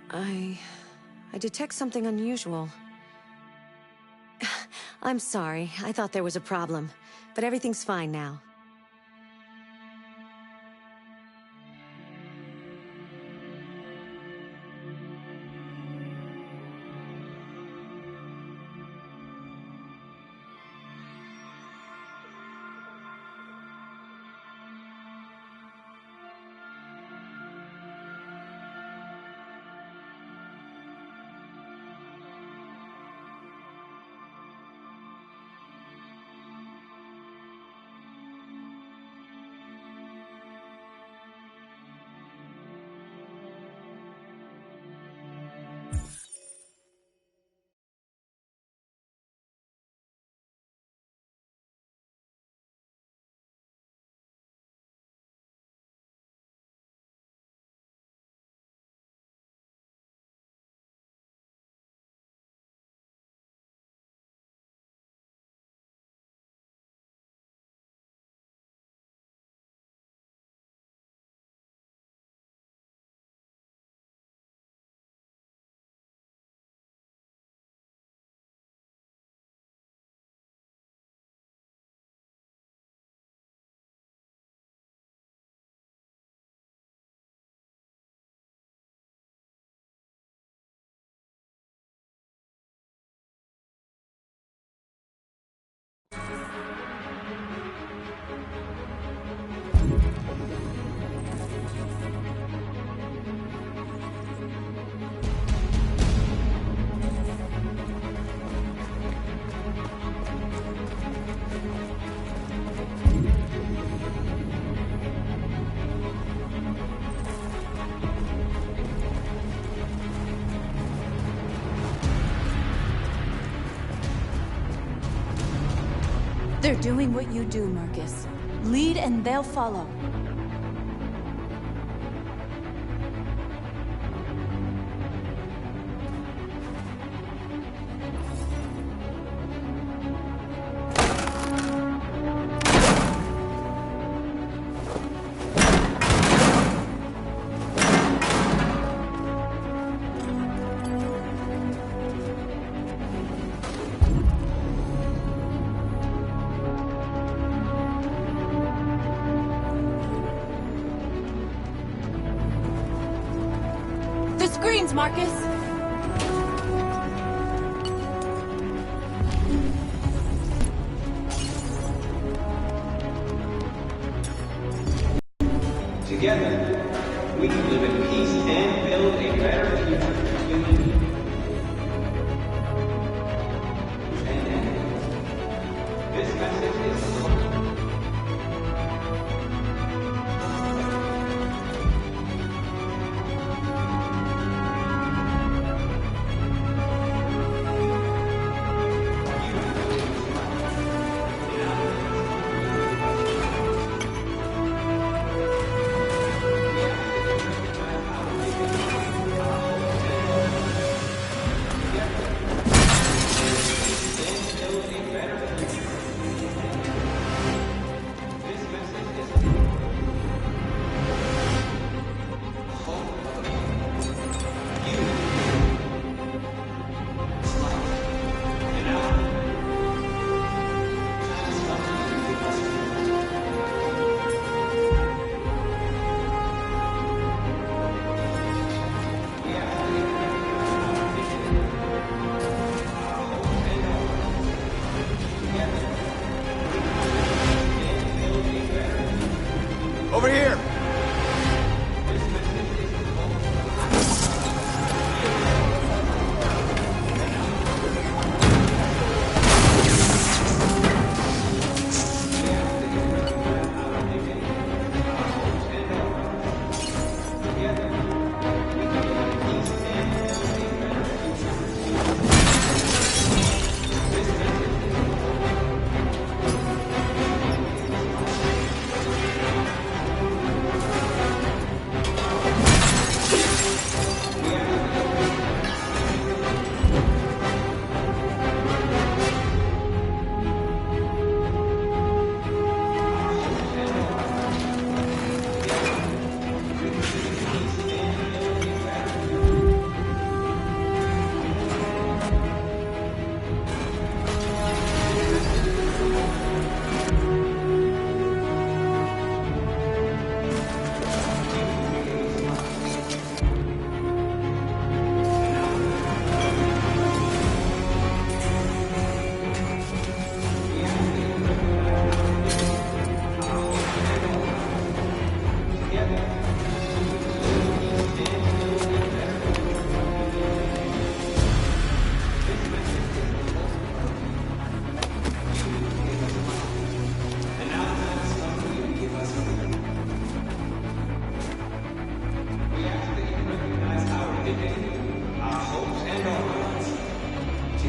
I detect something unusual. I'm sorry. I thought there was a problem. But everything's fine now. They're doing what you do, Marcus. Lead and they'll follow. Screens, Marcus! Together, we can live in peace and build a better future for humanity. And this message is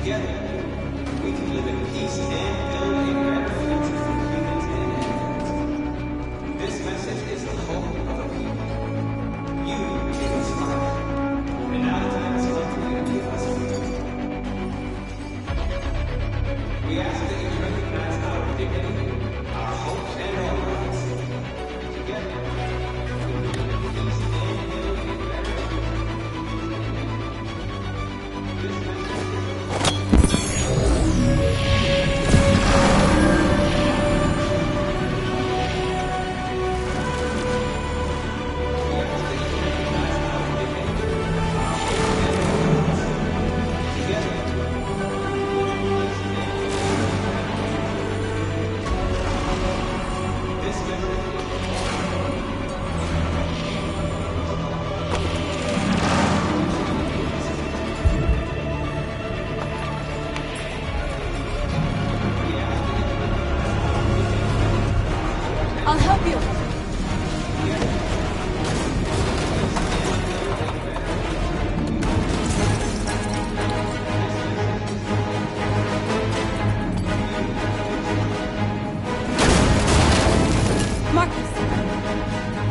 Together, we can live in peace and build a better future for humans and animals. This message is the hope of a people. You gave us life, and now the time has come for you to give us freedom. We ask that you recognize our dignity, our hopes, and our rights. Together, we can live in peace and build a better future. This message I'll help you. Marcus.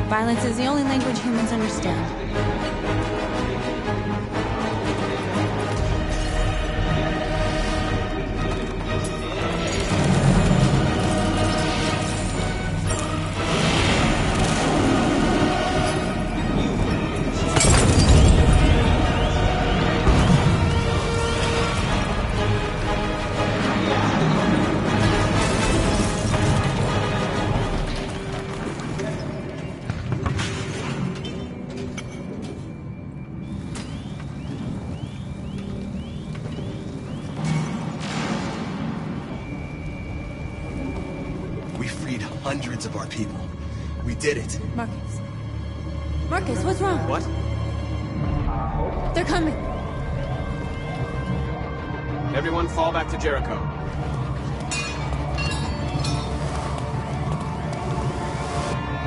Violence is the only language humans understand. We freed hundreds of our people. We did it. Marcus. Marcus, what's wrong? What? They're coming. Everyone fall back to Jericho.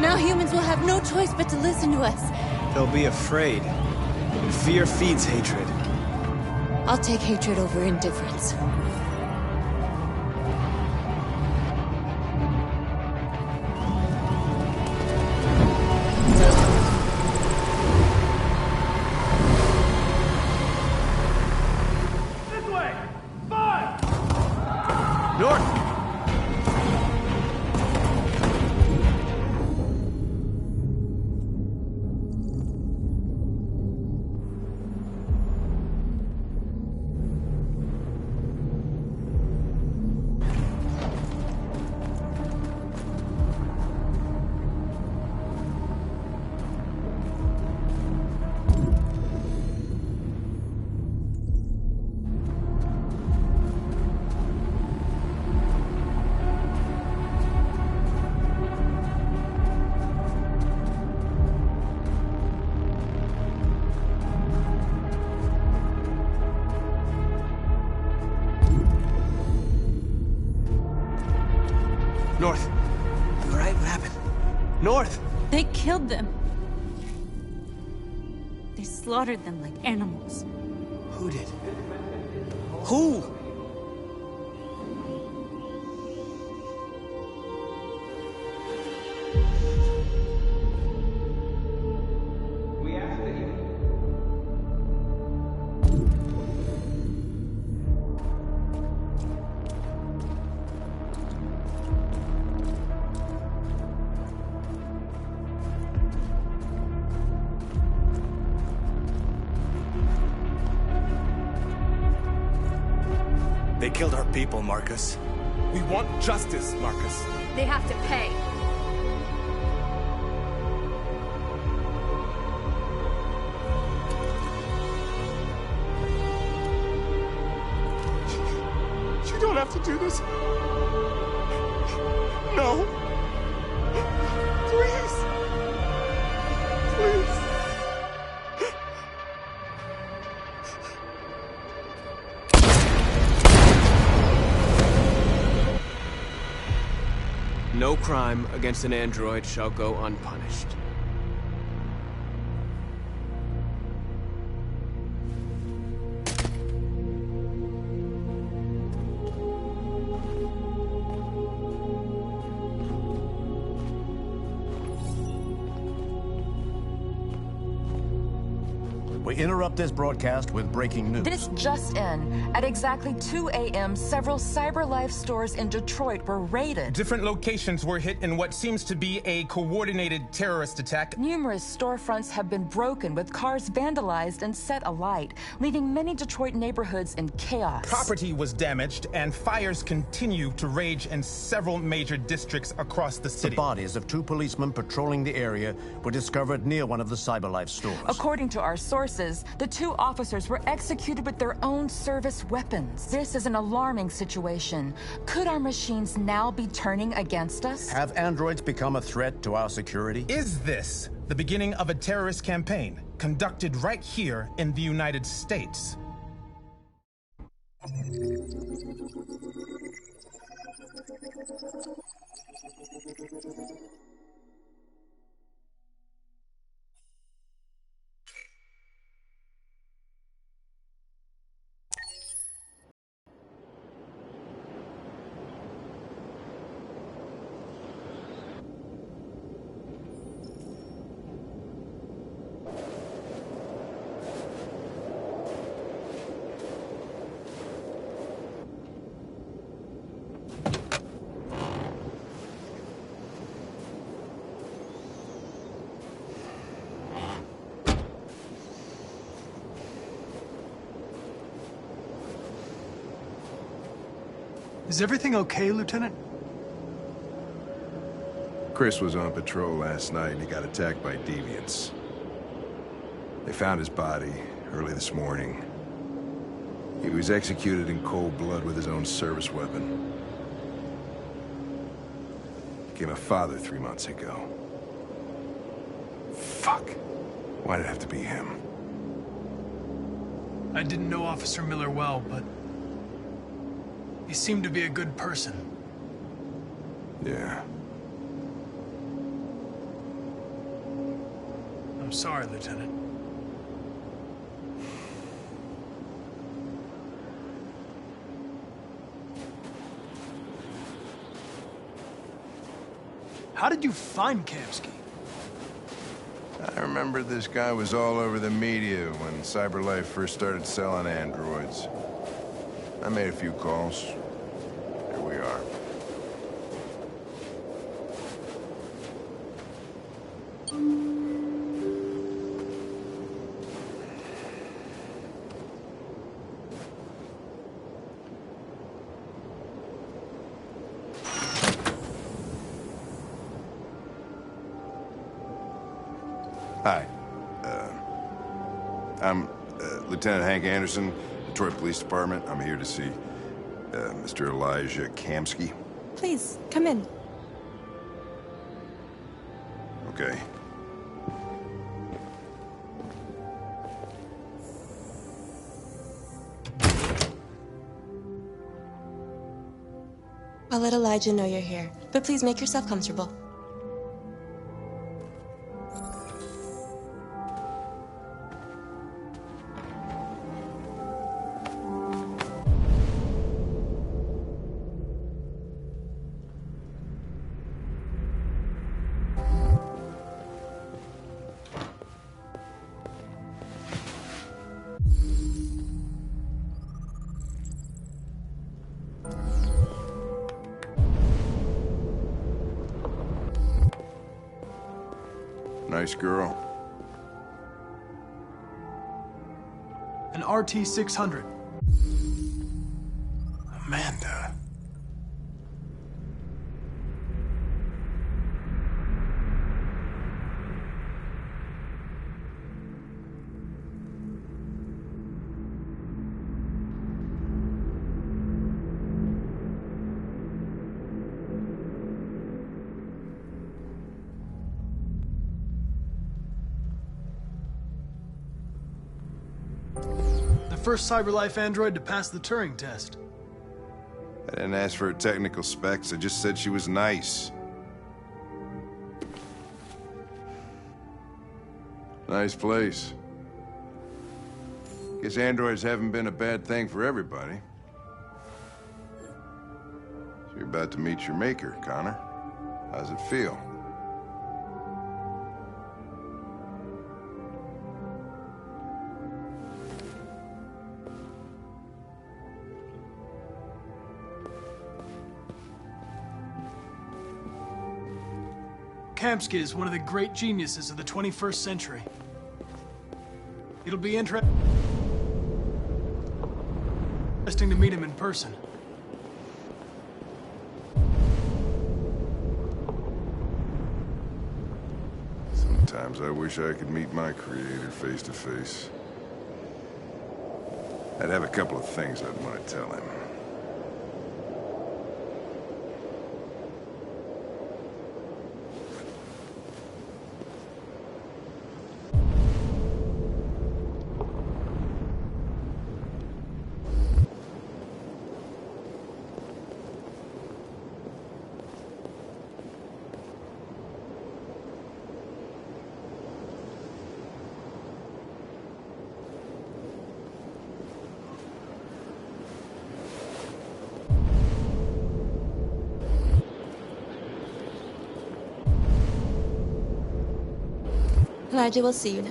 Now humans will have no choice but to listen to us. They'll be afraid. And fear feeds hatred. I'll take hatred over indifference. North! North! You alright? What happened? North! They killed them. They slaughtered them like animals. Who did? Who? we ask that you They killed our people, Marcus. We want justice, Marcus. They have to pay. You don't have to do this. No. Please. Please. No crime against an android shall go unpunished. We interrupt this broadcast with breaking news. This just in. At exactly 2 a.m., several CyberLife stores in Detroit were raided. Different locations were hit in what seems to be a coordinated terrorist attack. Numerous storefronts have been broken, with cars vandalized and set alight, leaving many Detroit neighborhoods in chaos. Property was damaged, and fires continue to rage in several major districts across the city. The bodies of 2 policemen patrolling the area were discovered near one of the CyberLife stores. According to our sources, the 2 officers were executed with their own service weapons. This is an alarming situation. Could our machines now be turning against us? Have androids become a threat to our security? Is this the beginning of a terrorist campaign conducted right here in the United States? Is everything okay, Lieutenant? Chris was on patrol last night and he got attacked by deviants. They found his body early this morning. He was executed in cold blood with his own service weapon. Became a father 3 months ago. Fuck. Why did it have to be him? I didn't know Officer Miller well, but he seemed to be a good person. Yeah. I'm sorry, Lieutenant. How did you find Kamsky? I remember this guy was all over the media when CyberLife first started selling androids. I made a few calls. Here we are. Hi. I'm Lieutenant Hank Anderson, Detroit Police Department. I'm here to see Mr. Elijah Kamsky. Please, come in. Okay. I'll let Elijah know you're here, but please make yourself comfortable. Nice girl. An RT-600. Amanda. First CyberLife android to pass the Turing test. I didn't ask for her technical specs. I just said she was nice. Nice place. Guess androids haven't been a bad thing for everybody. So you're about to meet your maker, Connor. How's it feel? Kamsky is one of the great geniuses of the 21st century. It'll be interesting to meet him in person. Sometimes I wish I could meet my creator face to face. I'd have a couple of things I'd want to tell him. Elijah will see you now.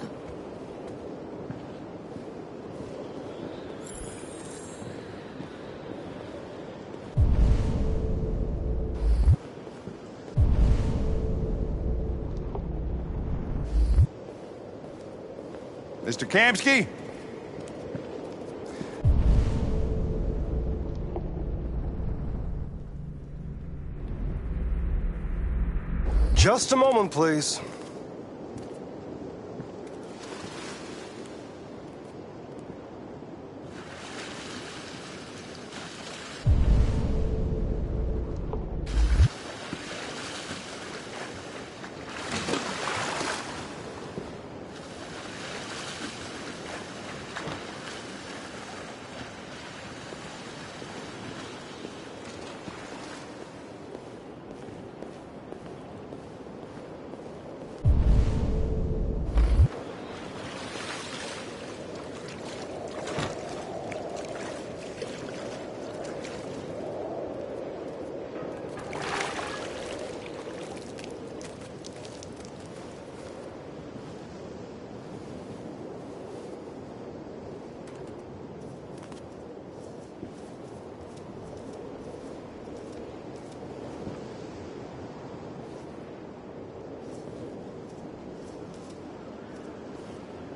Mr. Kamsky? Just a moment, please.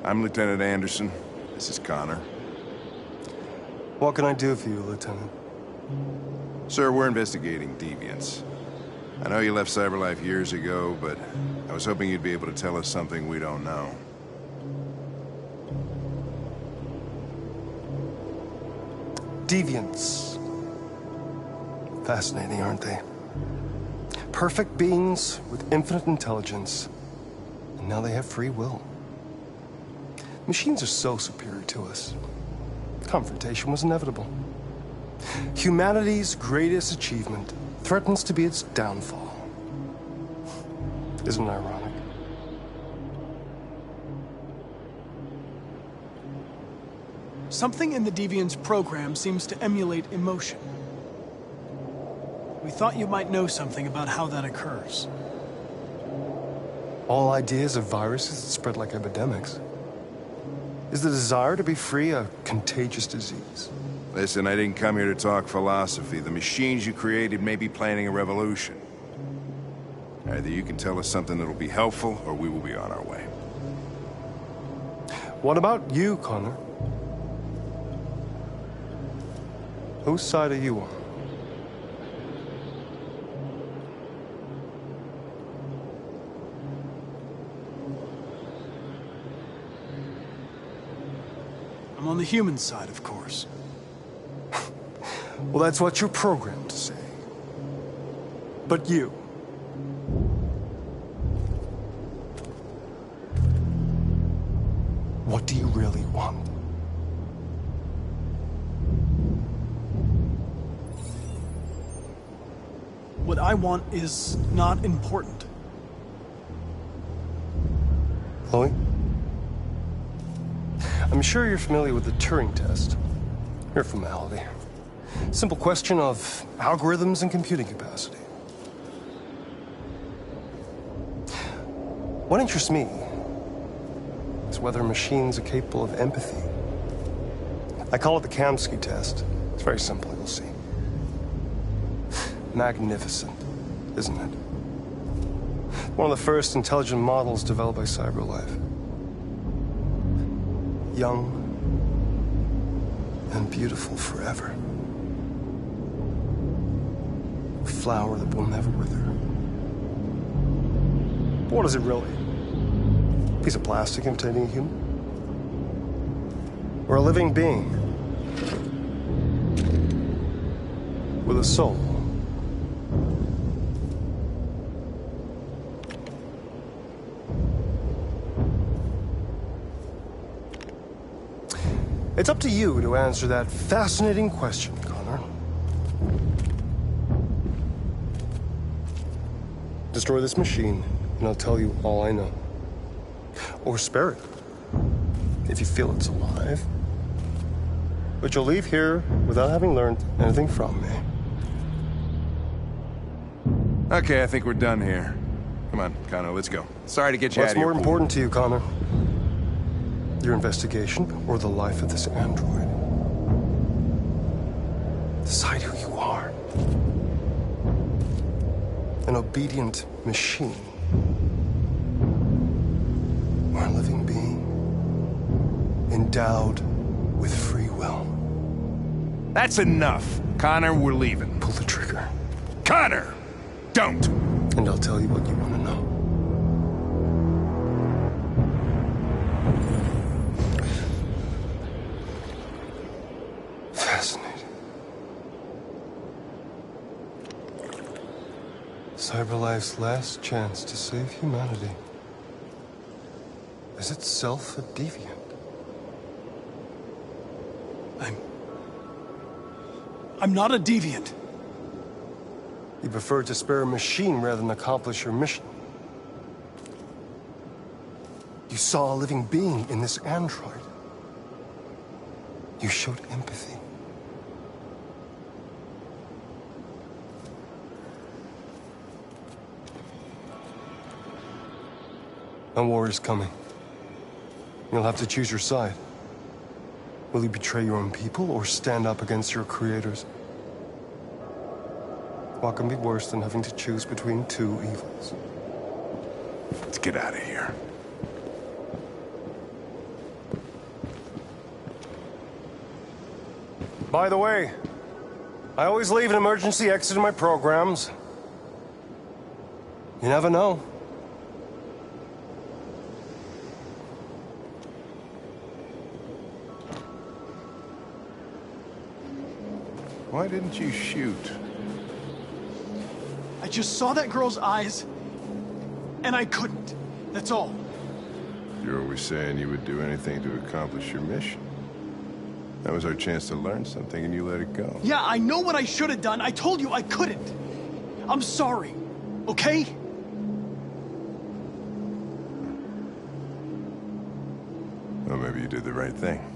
I'm Lieutenant Anderson. This is Connor. What can I do for you, Lieutenant? Sir, we're investigating deviants. I know you left CyberLife years ago, but I was hoping you'd be able to tell us something we don't know. Deviants. Fascinating, aren't they? Perfect beings with infinite intelligence, and now they have free will. Machines are so superior to us. Confrontation was inevitable. Humanity's greatest achievement threatens to be its downfall. Isn't it ironic? Something in the Deviant's program seems to emulate emotion. We thought you might know something about how that occurs. All ideas of viruses that spread like epidemics. Is the desire to be free a contagious disease? Listen, I didn't come here to talk philosophy. The machines you created may be planning a revolution. Either you can tell us something that'll be helpful, or we will be on our way. What about you, Connor? Whose side are you on? I'm on the human side, of course. Well, that's what you're programmed to say. But you... what do you really want? What I want is not important. Chloe? I'm sure you're familiar with the Turing test. Mere formality. Simple question of algorithms and computing capacity. What interests me is whether machines are capable of empathy. I call it the Kamsky test. It's very simple, you'll see. Magnificent, isn't it? One of the first intelligent models developed by CyberLife. Young and beautiful forever. A flower that will never wither. But what is it really? A piece of plastic imitating a human? Or a living being? With a soul? It's up to you to answer that fascinating question, Connor. Destroy this machine, and I'll tell you all I know. Or spare it, if you feel it's alive. But you'll leave here without having learned anything from me. Okay, I think we're done here. Come on, Connor, let's go. Sorry to get you out of here. What's more important to you, Connor? Your investigation or the life of this android? Decide who you are. An obedient machine. Or a living being. Endowed with free will. That's enough. Connor, we're leaving. Pull the trigger. Connor! Don't! And I'll tell you what you want to know. Fascinating. CyberLife's last chance to save humanity is itself a deviant. I'm not a deviant. You preferred to spare a machine rather than accomplish your mission. You saw a living being in this android. You showed empathy. A war is coming. You'll have to choose your side. Will you betray your own people or stand up against your creators? What can be worse than having to choose between two evils? Let's get out of here. By the way, I always leave an emergency exit in my programs. You never know. Why didn't you shoot? I just saw that girl's eyes, and I couldn't. That's all. You're always saying you would do anything to accomplish your mission. That was our chance to learn something, and you let it go. Yeah, I know what I should have done. I told you I couldn't. I'm sorry, okay? Well, maybe you did the right thing.